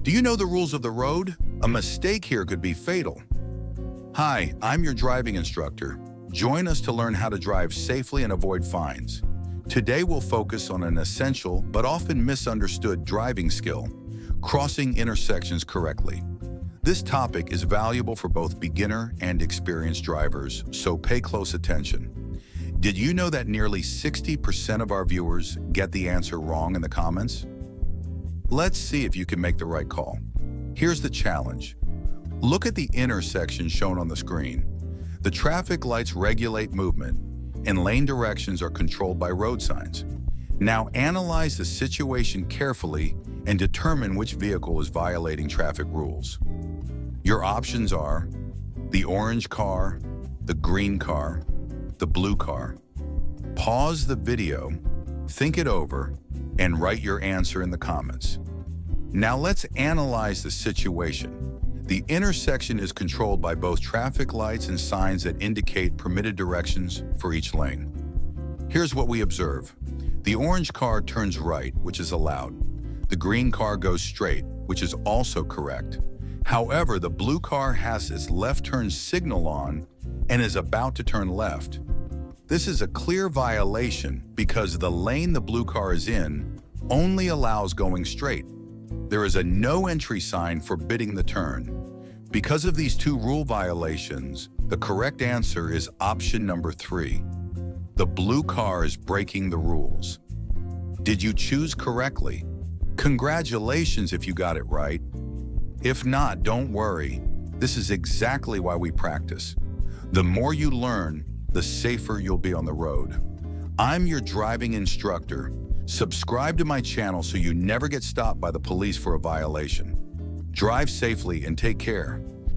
Do you know the rules of the road? A mistake here could be fatal. Hi, I'm your driving instructor. Join us to learn how to drive safely and avoid fines. Today we'll focus on an essential but often misunderstood driving skill, crossing intersections correctly. This topic is valuable for both beginner and experienced drivers, so pay close attention. Did you know that nearly 60% of our viewers get the answer wrong in the comments? Let's see if you can make the right call. Here's the challenge. Look at the intersection shown on the screen. The traffic lights regulate movement, and lane directions are controlled by road signs. Now analyze the situation carefully and determine which vehicle is violating traffic rules. Your options are the orange car, the green car, the blue car. Pause the video, think it over, and write your answer in the comments. Now let's analyze the situation. The intersection is controlled by both traffic lights and signs that indicate permitted directions for each lane. Here's what we observe. The orange car turns right, which is allowed. The green car goes straight, which is also correct. However, the blue car has its left turn signal on and is about to turn left. This is a clear violation because the lane the blue car is in only allows going straight. There is a no entry sign forbidding the turn. Because of these two rule violations, the correct answer is option number 3. The blue car is breaking the rules. Did you choose correctly? Congratulations if you got it right. If not, don't worry. This is exactly why we practice. The more you learn, the safer you'll be on the road. I'm your driving instructor. Subscribe to my channel so you never get stopped by the police for a violation. Drive safely and take care.